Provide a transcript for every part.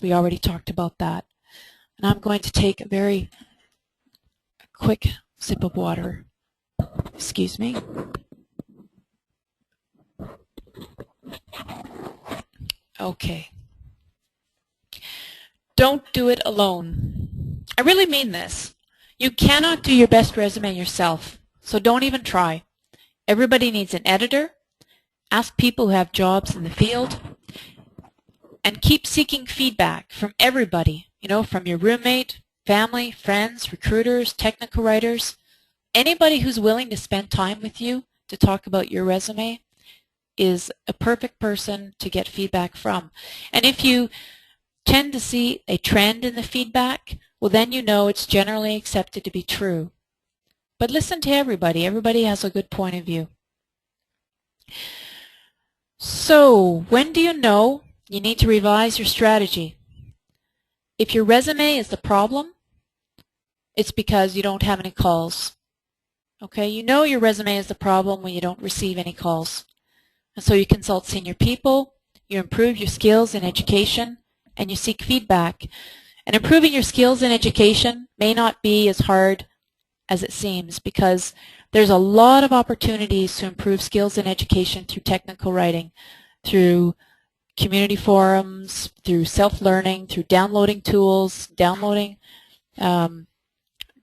We already talked about that. And I'm going to take a very quick sip of water. Excuse me. Okay. Don't do it alone. I really mean this. You cannot do your best resume yourself, so don't even try. Everybody needs an editor. Ask people who have jobs in the field. And keep seeking feedback from everybody, from your roommate, family, friends, recruiters, technical writers. Anybody who's willing to spend time with you to talk about your resume is a perfect person to get feedback from. And if you tend to see a trend in the feedback, well, then you know it's generally accepted to be true. But listen to everybody. Everybody has a good point of view. So, when do you know you need to revise your strategy? If your resume is the problem, it's because you don't have any calls. Okay, you know your resume is the problem when you don't receive any calls. And so you consult senior people, you improve your skills in education, and you seek feedback. And improving your skills in education may not be as hard as it seems, because there's a lot of opportunities to improve skills in education through technical writing, through community forums, through self-learning, through downloading tools, downloading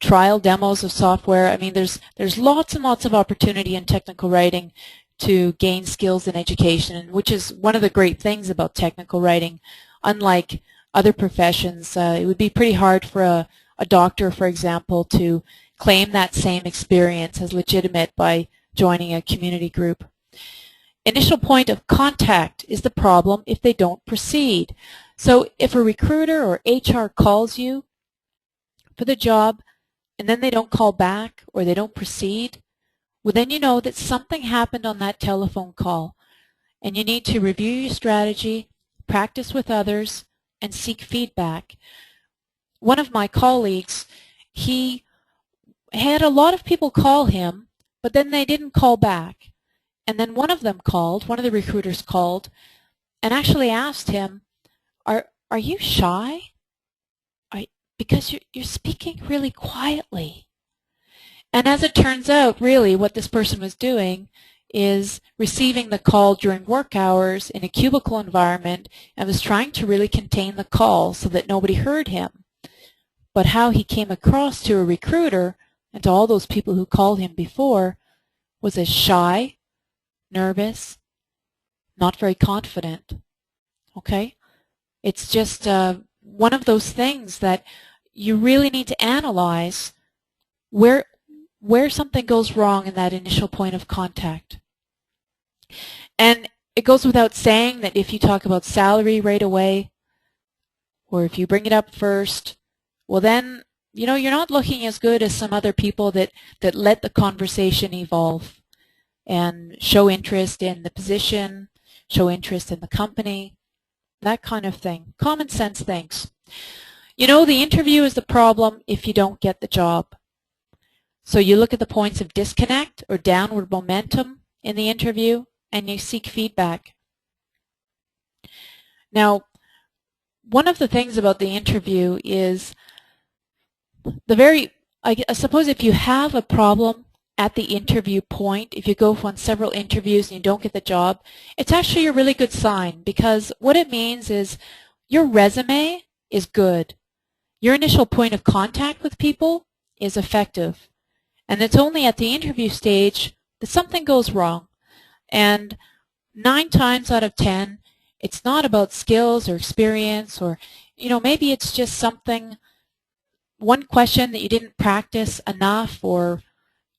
trial demos of software. I mean, there's lots and lots of opportunity in technical writing to gain skills in education, which is one of the great things about technical writing. Unlike other professions, it would be pretty hard for a doctor, for example, to claim that same experience as legitimate by joining a community group. Initial point of contact is the problem if they don't proceed. So if a recruiter or HR calls you for the job and then they don't call back or they don't proceed, well, then you know that something happened on that telephone call, and you need to review your strategy, practice with others, and seek feedback. One of my colleagues, he had a lot of people call him, but then they didn't call back. And then one of them called, one of the recruiters called, and actually asked him, are you shy? Because you're speaking really quietly. And as it turns out, really what this person was doing is receiving the call during work hours in a cubicle environment and was trying to really contain the call so that nobody heard him. But how he came across to a recruiter and to all those people who called him before was as shy, nervous, not very confident. Okay? It's just one of those things that you really need to analyze where something goes wrong in that initial point of contact. And it goes without saying that if you talk about salary right away, or if you bring it up first, well then, you're not looking as good as some other people that let the conversation evolve and show interest in the position, show interest in the company, that kind of thing. Common sense things. The interview is the problem if you don't get the job. So you look at the points of disconnect or downward momentum in the interview, and you seek feedback. Now, one of the things about the interview is I suppose if you have a problem at the interview point, if you go on several interviews and you don't get the job, it's actually a really good sign, because what it means is your resume is good. Your initial point of contact with people is effective. And it's only at the interview stage that something goes wrong. And 9 times out of 10, it's not about skills or experience, or, maybe it's just one question that you didn't practice enough, or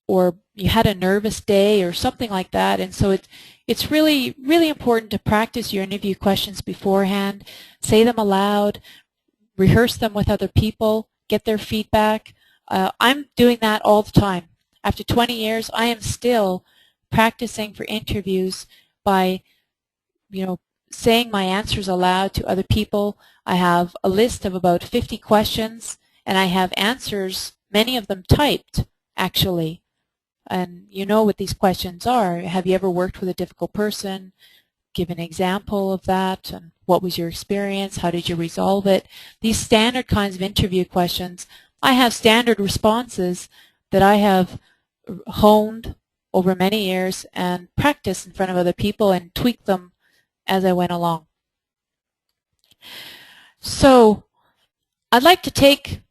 you had a nervous day or something like that. And so it's really, really important to practice your interview questions beforehand, say them aloud, rehearse them with other people, get their feedback. I'm doing that all the time. After 20 years, I am still practicing for interviews by, saying my answers aloud to other people. I have a list of about 50 questions, and I have answers, many of them typed, actually. And you know what these questions are. Have you ever worked with a difficult person? Give an example of that, and what was your experience, how did you resolve it. These standard kinds of interview questions, I have standard responses that I have honed over many years and practiced in front of other people and tweaked them as I went along. So I'd like to take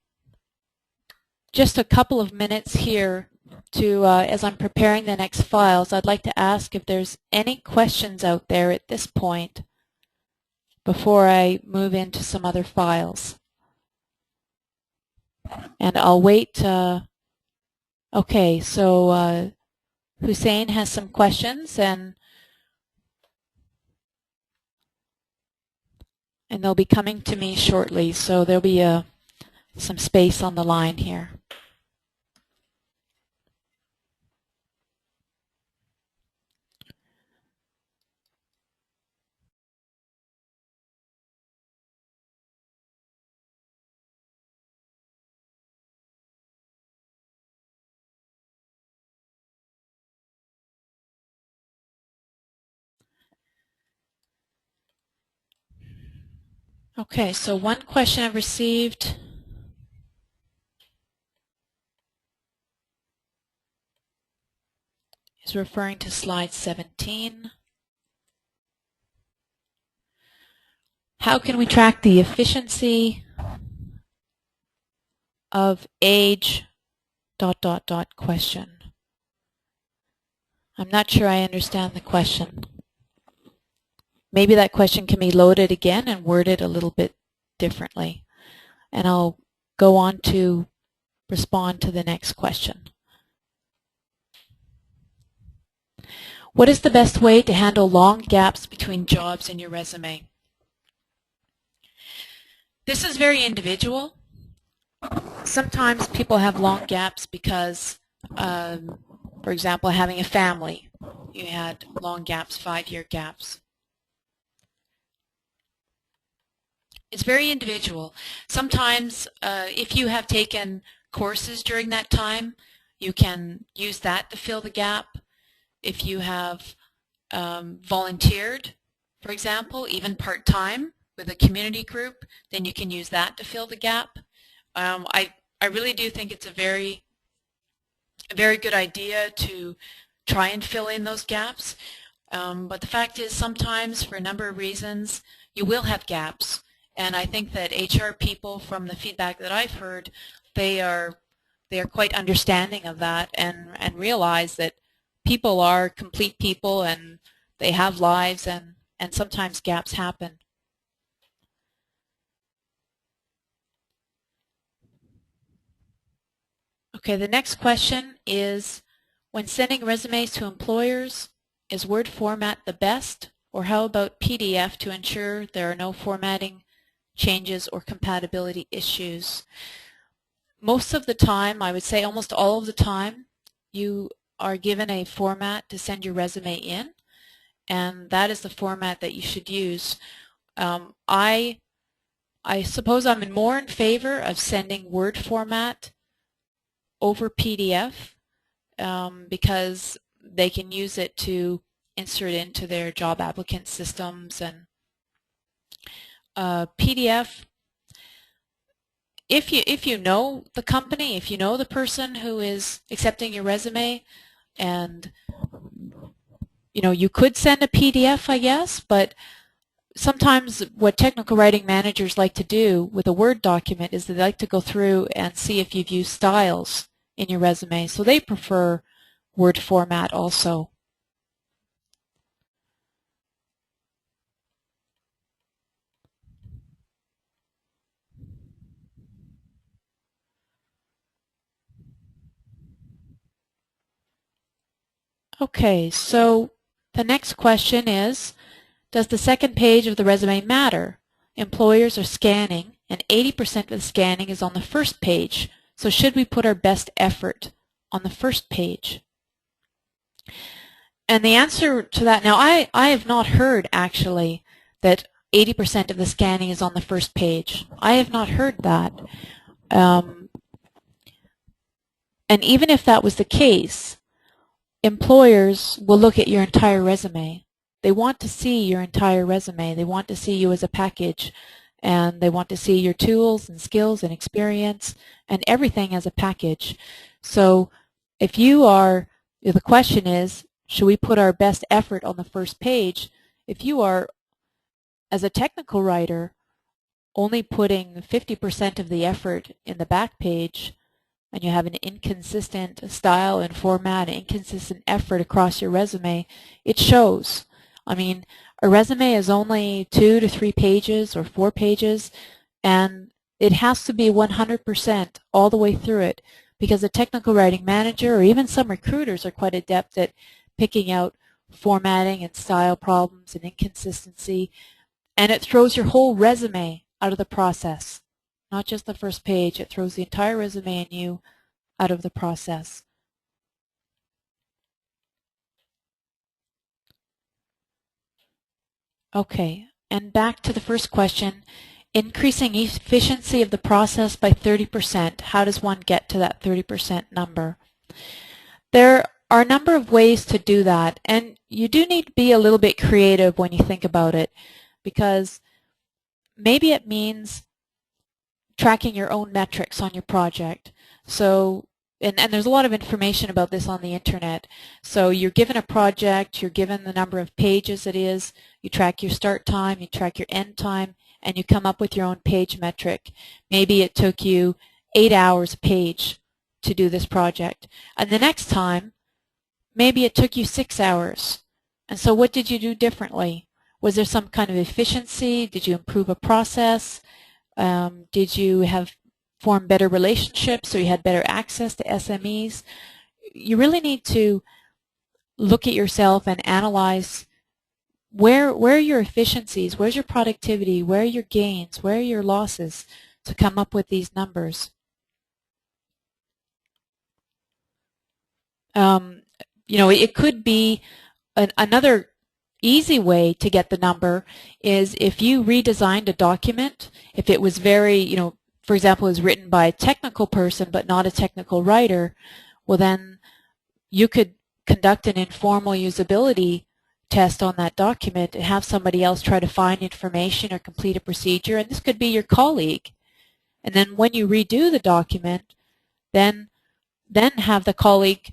just a couple of minutes here to, as I'm preparing the next files, I'd like to ask if there's any questions out there at this point before I move into some other files. And I'll wait. Okay, so Hussein has some questions, and they'll be coming to me shortly, so there'll be some space on the line here. Okay, so one question I've received is referring to slide 17. How can we track the efficiency of age ... question? I'm not sure I understand the question. Maybe that question can be loaded again and worded a little bit differently. And I'll go on to respond to the next question. What is the best way to handle long gaps between jobs in your resume? This is very individual. Sometimes people have long gaps because, for example, having a family. You had long gaps, 5-year gaps. It's very individual. Sometimes if you have taken courses during that time, you can use that to fill the gap. If you have volunteered, for example, even part-time with a community group, then you can use that to fill the gap. I really do think it's a very good idea to try and fill in those gaps. But the fact is, sometimes for a number of reasons, you will have gaps. And I think that HR people, from the feedback that I've heard, they are quite understanding of that and realize that people are complete people and they have lives, and sometimes gaps happen. Okay, the next question is, when sending resumes to employers, is Word format the best, or how about PDF to ensure there are no formatting changes or compatibility issues? Most of the time, I would say almost all of the time, you are given a format to send your resume in, and that is the format that you should use. I suppose I'm more in favor of sending Word format over PDF because they can use it to insert into their job applicant systems. And PDF, if you know the company, if you know the person who is accepting your resume, and you could send a PDF, I guess, but sometimes what technical writing managers like to do with a Word document is they like to go through and see if you've used styles in your resume, so they prefer Word format also. Okay, so the next question is, does the second page of the resume matter? Employers are scanning, and 80% of the scanning is on the first page, so should we put our best effort on the first page? And the answer to that, now I have not heard actually that 80% of the scanning is on the first page. I have not heard that. And even if that was the case, employers will look at your entire resume. they want to see your entire resume. They want to see you as a package, and they want to see your tools and skills and experience and everything as a package. So if you are, the question is, should we put our best effort on the first page? If you are, as a technical writer, only putting 50% of the effort in the back page, and you have an inconsistent style and format, an inconsistent effort across your resume, it shows. I mean, a resume is only 2 to 3 pages or 4 pages, and it has to be 100% all the way through it, because a technical writing manager or even some recruiters are quite adept at picking out formatting and style problems and inconsistency, and it throws your whole resume out of the process. Not just the first page, it throws the entire resume and you out of the process. Okay, and back to the first question, increasing efficiency of the process by 30%. How does one get to that 30% number? There are a number of ways to do that, and you do need to be a little bit creative when you think about it, because maybe it means tracking your own metrics on your project. So, and there's a lot of information about this on the internet. So you're given a project, you're given the number of pages it is, you track your start time, you track your end time, and you come up with your own page metric. Maybe it took you 8 hours a page to do this project. And the next time, maybe it took you 6 hours. And so what did you do differently? Was there some kind of efficiency? Did you improve a process? Did you have formed better relationships, so you had better access to SMEs? You really need to look at yourself and analyze where are your efficiencies, where's your productivity, where are your gains, where are your losses, to come up with these numbers. You know, it could be another easy way to get the number is if you redesigned a document, if it was very, you know, for example, it was written by a technical person but not a technical writer, well then you could conduct an informal usability test on that document and have somebody else try to find information or complete a procedure, and this could be your colleague. And then when you redo the document, then have the colleague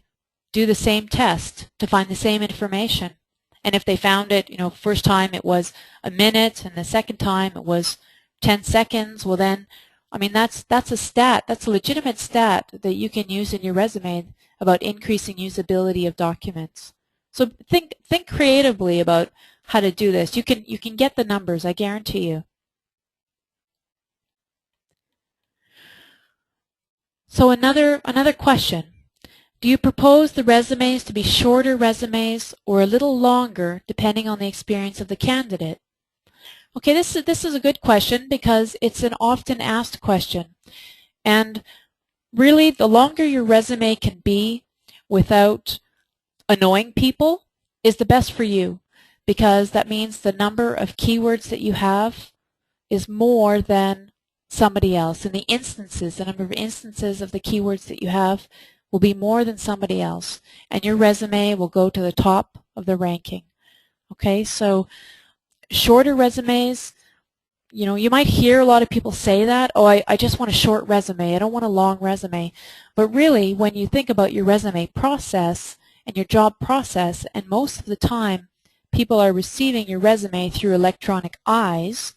do the same test to find the same information. And if they found it, you know, first time it was a minute and the second time it was 10 seconds, well then, I mean, that's a stat, that's a legitimate stat that you can use in your resume about increasing usability of documents. So think creatively about how to do this. You can get the numbers, I guarantee you. So another question. Do you propose the resumes to be shorter resumes or a little longer depending on the experience of the candidate? Okay, this is a good question because it's an often asked question. And really, the longer your resume can be without annoying people is the best for you, because that means the number of keywords that you have is more than somebody else. And the number of instances of the keywords that you have will be more than somebody else, and your resume will go to the top of the ranking. Okay, so shorter resumes, you know, you might hear a lot of people say that, oh, I just want a short resume, I don't want a long resume. But really, when you think about your resume process and your job process, and most of the time people are receiving your resume through electronic eyes,